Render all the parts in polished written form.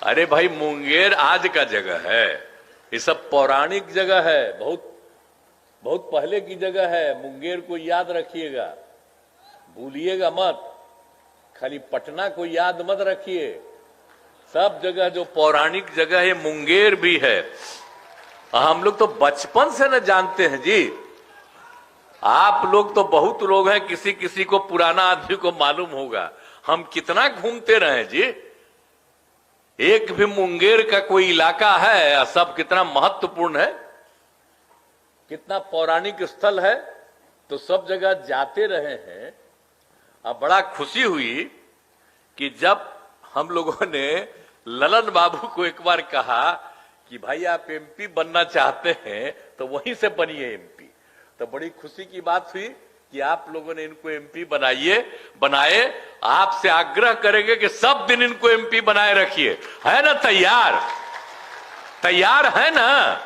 अरे भाई, मुंगेर आज का जगह है, ये सब पौराणिक जगह है, बहुत बहुत पहले की जगह है। मुंगेर को याद रखिएगा, भूलिएगा मत। खाली पटना को याद मत रखिए, सब जगह जो पौराणिक जगह है मुंगेर भी है। हम लोग तो बचपन से न जानते हैं जी। आप लोग तो बहुत लोग हैं, किसी किसी को पुराना आदमी को मालूम होगा, हम कितना घूमते रहे जी। एक भी मुंगेर का कोई इलाका है, सब कितना महत्वपूर्ण है, कितना पौराणिक स्थल है, तो सब जगह जाते रहे हैं। अब बड़ा खुशी हुई कि जब हम लोगों ने ललन बाबू को एक बार कहा कि भाई आप एमपी बनना चाहते हैं तो वहीं से बनिए एमपी, तो बड़ी खुशी की बात हुई कि आप लोगों ने इनको एमपी बनाए। आपसे आग्रह करेंगे कि सब दिन इनको एमपी बनाए रखिए, है ना? तैयार है ना?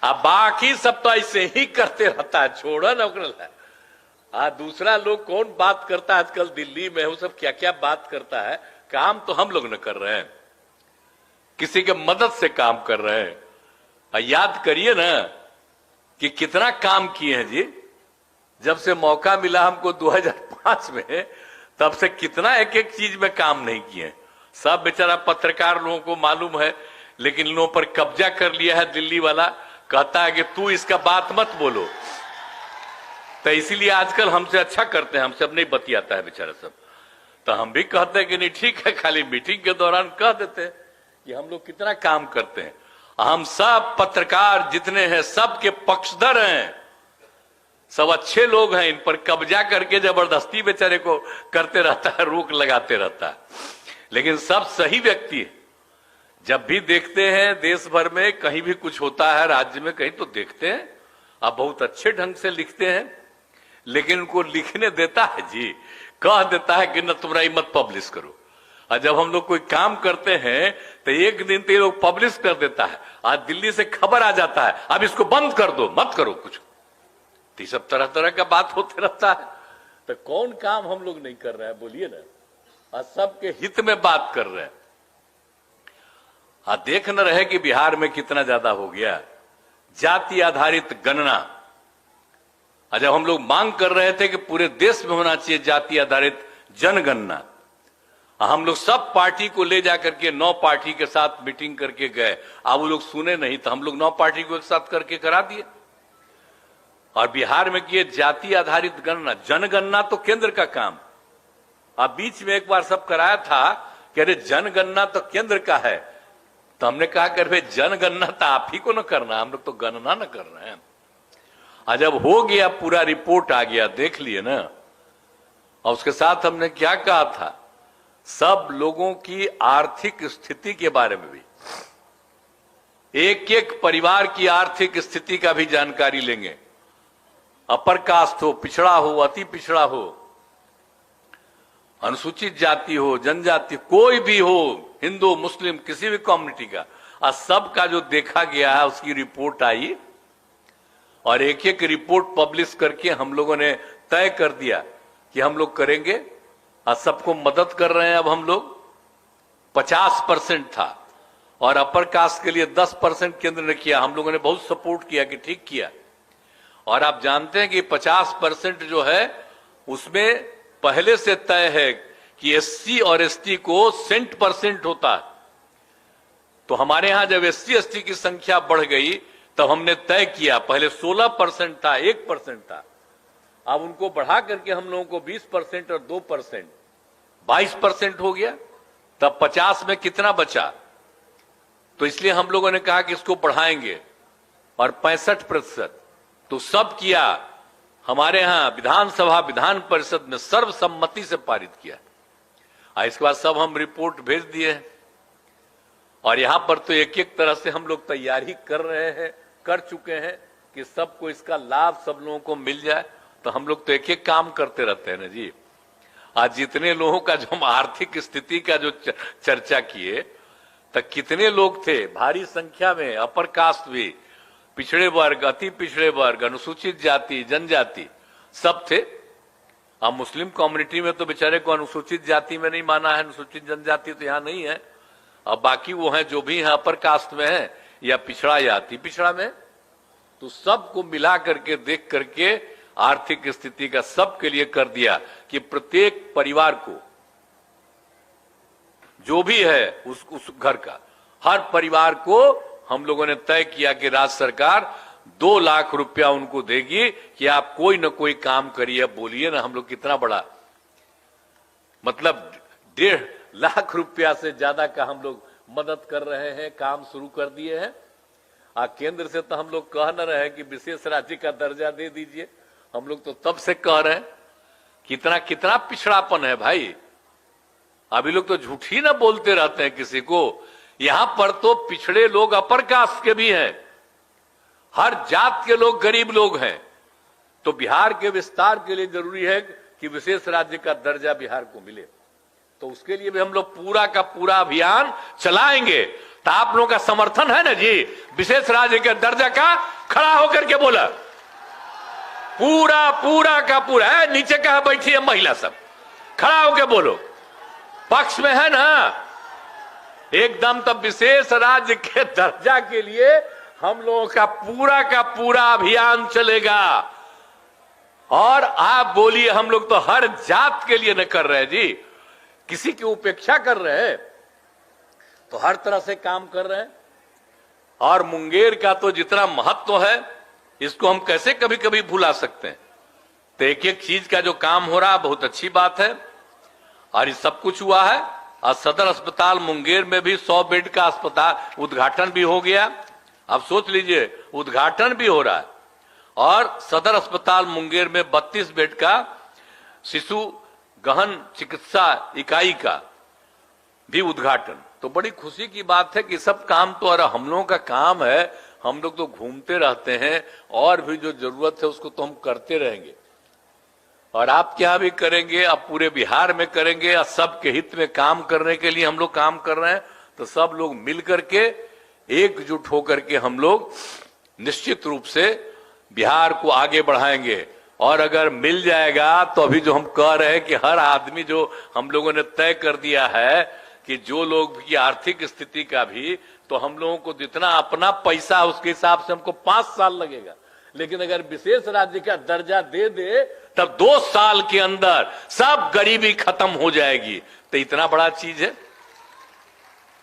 अब बाकी सब तो ऐसे ही करते रहता है, छोड़ो ना। दूसरा लोग कौन बात करता है आजकल दिल्ली में, वो सब क्या क्या बात करता है। काम तो हम लोग न कर रहे हैं, किसी के मदद से काम कर रहे हैं। याद करिए ना कि कितना काम किए हैं जी। जब से मौका मिला हमको 2005 में, तब से कितना एक एक चीज में काम नहीं किए। सब बेचारा पत्रकार लोगों को मालूम है, लेकिन लोगों पर कब्जा कर लिया है दिल्ली वाला। कहता है कि तू इसका बात मत बोलो, तो इसीलिए आजकल हमसे अच्छा करते हैं, हमसे अब नहीं बतियाता है बेचारा सब। तो हम भी कहते हैं कि नहीं ठीक है, खाली मीटिंग के दौरान कह देते हैं कि हम लोग कितना काम करते हैं। हम सब पत्रकार जितने हैं सबके पक्षधर हैं, सब अच्छे लोग हैं। इन पर कब्जा करके जबरदस्ती बेचारे को करते रहता है, रोक लगाते रहता है, लेकिन सब सही व्यक्ति है। जब भी देखते हैं देश भर में कहीं भी कुछ होता है, राज्य में कहीं, तो देखते हैं आप बहुत अच्छे ढंग से लिखते हैं, लेकिन उनको लिखने देता है जी, कह देता है कि न तुम्हारा मत पब्लिश करो। और जब हम लोग कोई काम करते हैं तो एक दिन तो ये लोग पब्लिश कर देता है, आज दिल्ली से खबर आ जाता है अब इसको बंद कर दो, मत करो कुछ। तो सब तरह तरह का बात होते रहता है। तो कौन काम हम लोग नहीं कर रहे हैं, बोलिए ना? और सबके हित में बात कर रहे हैं। देख न रहे कि बिहार में कितना ज्यादा हो गया जाति आधारित गणना। जब हम लोग मांग कर रहे थे कि पूरे देश में होना चाहिए जाति आधारित जनगणना, हम लोग सब पार्टी को ले जाकर के 9 पार्टी के साथ मीटिंग करके गए। अब वो लोग सुने नहीं, तो हम लोग 9 पार्टी को एक साथ करके करा दिए और बिहार में किए जाति आधारित गणना। जनगणना तो केंद्र का काम। अब बीच में एक बार सब कराया था कि अरे जनगणना तो केंद्र का है, तो हमने कहा कि अरे जनगणना तो आप ही को न करना, हम लोग तो गणना न कर रहे हैं। और जब हो गया, पूरा रिपोर्ट आ गया, देख लिए ना। और उसके साथ हमने क्या कहा था, सब लोगों की आर्थिक स्थिति के बारे में भी, एक एक परिवार की आर्थिक स्थिति का भी जानकारी लेंगे। अपर कास्ट हो, पिछड़ा हो, अति पिछड़ा हो, अनुसूचित जाति हो, जनजाति, कोई भी हो, हिंदू मुस्लिम किसी भी कम्युनिटी का, और सबका जो देखा गया है उसकी रिपोर्ट आई और एक एक रिपोर्ट पब्लिश करके हम लोगों ने तय कर दिया कि हम लोग करेंगे और सबको मदद कर रहे हैं। अब हम लोग 50% था और अपर कास्ट के लिए 10% केंद्र ने किया। हम लोगों ने बहुत सपोर्ट किया कि ठीक किया। और आप जानते हैं कि 50% जो है उसमें पहले से तय है कि एससी और एसटी को 100% होता है। तो हमारे यहां जब एससी एसटी की संख्या बढ़ गई तब हमने तय किया, पहले 16% था, 1% था, अब उनको बढ़ा करके हम लोगों को 20% और 2% 22% हो गया। तब 50 में कितना बचा, तो इसलिए हम लोगों ने कहा कि इसको बढ़ाएंगे और 65%। तो सब किया। हमारे यहां विधानसभा विधान परिषद में सर्वसम्मति से पारित किया। इसके बाद सब हम रिपोर्ट भेज दिए और यहां पर तो एक एक तरह से हम लोग तैयारी कर रहे हैं, कर चुके हैं कि सबको इसका लाभ सब लोगों को मिल जाए। तो हम लोग तो एक एक काम करते रहते हैं ना जी। आज जितने लोगों का जो हम आर्थिक स्थिति का जो चर्चा किए, तो कितने लोग थे, भारी संख्या में, अपर कास्ट भी, पिछड़े वर्ग, अति पिछड़े वर्ग, अनुसूचित जाति, जनजाति, सब थे। अब मुस्लिम कम्युनिटी में तो बेचारे को अनुसूचित जाति में नहीं माना है, अनुसूचित जनजाति तो यहां नहीं है। अब बाकी वो हैं जो भी हैं अपर कास्ट में हैं या पिछड़ा या अति पिछड़ा में, तो सबको मिला करके देख करके आर्थिक स्थिति का सबके लिए कर दिया कि प्रत्येक परिवार को जो भी है उस घर का हर परिवार को हम लोगों ने तय किया कि राज्य सरकार 2 लाख रुपया उनको देगी कि आप कोई न कोई काम करिए। बोलिए ना, हम लोग कितना बड़ा, मतलब 1.5 लाख रुपया से ज्यादा का हम लोग मदद कर रहे हैं, काम शुरू कर दिए हैं। केंद्र से तो हम लोग कह न रहे हैं कि विशेष राज्य का दर्जा दे दीजिए, हम लोग तो तब से कह रहे हैं। कितना कितना पिछड़ापन है भाई, अभी लोग तो झूठ ही ना बोलते रहते हैं किसी को। यहां पर तो पिछड़े लोग अपर कास्ट के भी हैं, हर जात के लोग गरीब लोग हैं। तो बिहार के विस्तार के लिए जरूरी है कि विशेष राज्य का दर्जा बिहार को मिले, तो उसके लिए भी हम लोग पूरा का पूरा अभियान चलाएंगे। तो आप लोगों का समर्थन है ना जी विशेष राज्य के दर्जा का? खड़ा होकर के बोला, पूरा पूरा का पूरा है। नीचे कहा बैठी है महिला सब, खड़ा होकर बोलो, पक्ष में है ना एकदम। तब विशेष राज्य के दर्जा के लिए हम लोगों का पूरा अभियान चलेगा। और आप बोलिए, हम लोग तो हर जात के लिए न कर रहे जी, किसी की उपेक्षा कर रहे हैं, तो हर तरह से काम कर रहे हैं। और मुंगेर का तो जितना महत्व है इसको हम कैसे कभी कभी भुला सकते हैं। तो एक एक चीज का जो काम हो रहा है बहुत अच्छी बात है। और ये सब कुछ हुआ है। और सदर अस्पताल मुंगेर में भी 100 बेड का अस्पताल उद्घाटन भी हो गया। अब सोच लीजिए, उद्घाटन भी हो रहा है। और सदर अस्पताल मुंगेर में 32 बेड का शिशु गहन चिकित्सा इकाई का भी उद्घाटन। तो बड़ी खुशी की बात है कि सब काम तो और हम लोगों का काम है। हम लोग तो घूमते रहते हैं, और भी जो जरूरत है उसको तो हम करते रहेंगे। और आपके यहां भी करेंगे, अब पूरे बिहार में करेंगे। और सबके हित में काम करने के लिए हम लोग काम कर रहे हैं। तो सब लोग मिल करके एकजुट होकर के हम लोग निश्चित रूप से बिहार को आगे बढ़ाएंगे। और अगर मिल जाएगा तो अभी जो हम कह रहे हैं कि हर आदमी, जो हम लोगों ने तय कर दिया है कि जो लोग की आर्थिक स्थिति का भी, तो हम लोगों को जितना अपना पैसा उसके हिसाब से हमको 5 साल लगेगा। लेकिन अगर विशेष राज्य का दर्जा दे दे तब 2 साल के अंदर सब गरीबी खत्म हो जाएगी। तो इतना बड़ा चीज है।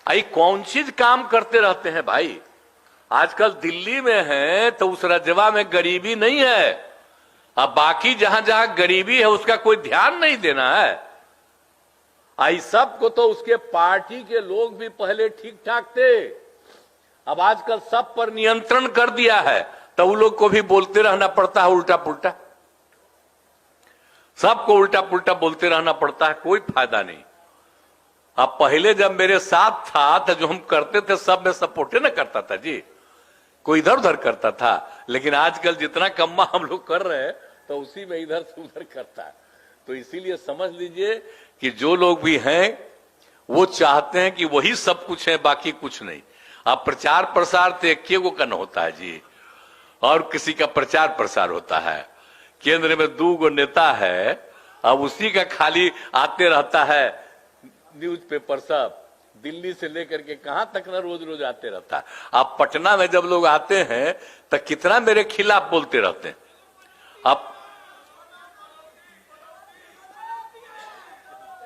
आई कौन चीज काम करते रहते हैं भाई। आजकल दिल्ली में है तो उस राज्यवा में गरीबी नहीं है। अब बाकी जहां जहां गरीबी है उसका कोई ध्यान नहीं देना है। आई सबको तो उसके पार्टी के लोग भी पहले ठीक ठाक थे, अब आजकल सब पर नियंत्रण कर दिया है। तो उन लोग को भी बोलते रहना पड़ता है उल्टा पुल्टा, सबको उल्टा पुल्टा बोलते रहना पड़ता है, कोई फायदा नहीं। अब पहले जब मेरे साथ था तो जो हम करते थे सब में सपोर्ट न करता था जी, कोई इधर उधर करता था। लेकिन आजकल जितना कम्मा हम लोग कर रहे हैं तो उसी में इधर से उधर करता है। तो इसीलिए समझ लीजिए कि जो लोग भी हैं वो चाहते हैं कि वही सब कुछ है, बाकी कुछ नहीं। अब प्रचार प्रसार तो एक को करना होता है जी, और किसी का प्रचार प्रसार होता है। केंद्र में 2 नेता है, अब उसी का खाली आते रहता है न्यूज़पेपर सब, दिल्ली से लेकर के कहां तक ना रोज रोज आते रहता है। अब पटना में जब लोग आते हैं तो कितना मेरे खिलाफ बोलते रहते हैं। अब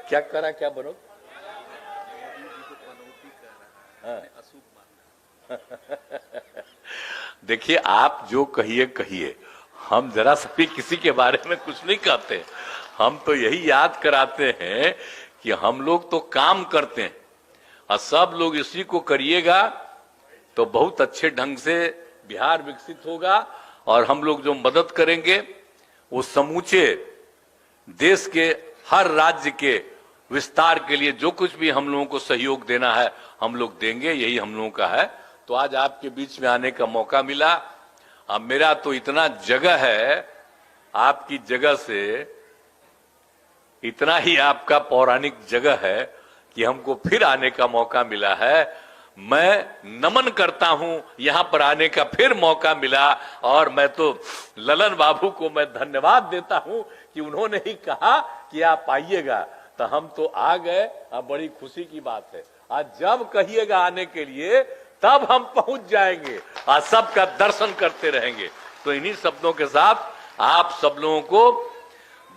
क्या करा, क्या बनो, देखिए आप जो कहिए, हम जरा सभी किसी के बारे में कुछ नहीं कहते। हम तो यही याद कराते हैं कि हम लोग तो काम करते हैं और सब लोग इसी को करिएगा तो बहुत अच्छे ढंग से बिहार विकसित होगा। और हम लोग जो मदद करेंगे वो समूचे देश के हर राज्य के विस्तार के लिए जो कुछ भी हम लोगों को सहयोग देना है हम लोग देंगे, यही हम लोगों का है। तो आज आपके बीच में आने का मौका मिला। अब मेरा तो इतना जगह है, आपकी जगह से इतना ही आपका पौराणिक जगह है कि हमको फिर आने का मौका मिला है। मैं नमन करता हूं, यहां पर आने का फिर मौका मिला। और मैं तो ललन बाबू को मैं धन्यवाद देता हूं कि उन्होंने ही कहा कि आप आइएगा, तो हम तो आ गए। अब बड़ी खुशी की बात है। और जब कहिएगा आने के लिए तब हम पहुंच जाएंगे और सबका दर्शन करते रहेंगे। तो इन्हीं शब्दों के साथ आप सब लोगों को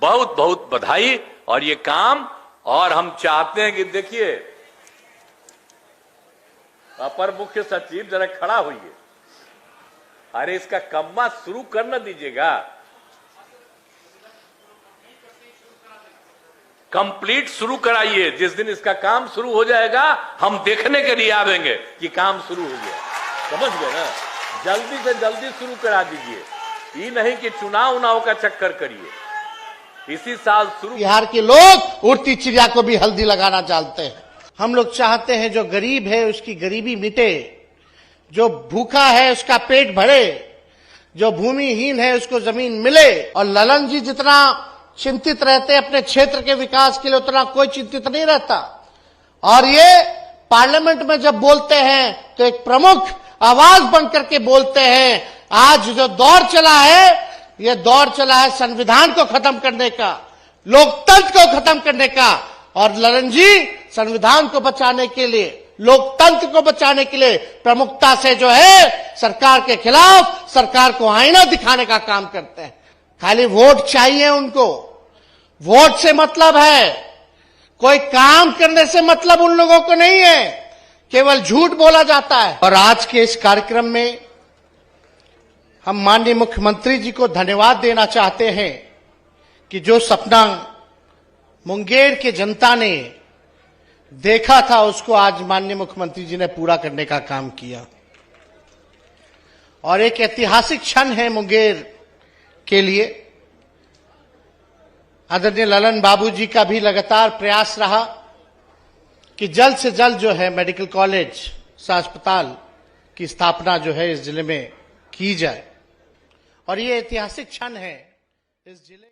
बहुत बहुत बधाई। और ये काम, और हम चाहते हैं कि देखिए, अपर मुख्य सचिव जरा खड़ा होइए। अरे इसका कम्मा शुरू कर न दीजिएगा, कंप्लीट शुरू कराइए। जिस दिन इसका काम शुरू हो जाएगा हम देखने के लिए आवेंगे कि काम शुरू हो गया। समझ गए ना? जल्दी से जल्दी शुरू करा दीजिए। ये नहीं कि चुनाव का चक्कर करिए। इसी साल शुरू। बिहार के लोग उड़ती चिड़िया को भी हल्दी लगाना चाहते हैं। हम लोग चाहते हैं जो गरीब है उसकी गरीबी मिटे, जो भूखा है उसका पेट भरे, जो भूमिहीन है उसको जमीन मिले। और ललन जी जितना चिंतित रहते अपने क्षेत्र के विकास के लिए, उतना कोई चिंतित नहीं रहता। और ये पार्लियामेंट में जब बोलते हैं तो एक प्रमुख आवाज बनकर के बोलते हैं। आज जो दौर चला है, ये दौर चला है संविधान को खत्म करने का, लोकतंत्र को खत्म करने का। और ललन जी संविधान को बचाने के लिए, लोकतंत्र को बचाने के लिए प्रमुखता से जो है सरकार के खिलाफ, सरकार को आईना दिखाने का काम करते हैं। खाली वोट चाहिए उनको, वोट से मतलब है, कोई काम करने से मतलब उन लोगों को नहीं है। केवल झूठ बोला जाता है। और आज के इस कार्यक्रम में हम माननीय मुख्यमंत्री जी को धन्यवाद देना चाहते हैं कि जो सपना मुंगेर के जनता ने देखा था उसको आज माननीय मुख्यमंत्री जी ने पूरा करने का काम किया। और एक ऐतिहासिक क्षण है मुंगेर के लिए। आदरणीय ललन बाबू जी का भी लगातार प्रयास रहा कि जल्द से जल्द जो है मेडिकल कॉलेज अस्पताल की स्थापना जो है इस जिले में की जाए। और ये ऐतिहासिक क्षण है इस जिले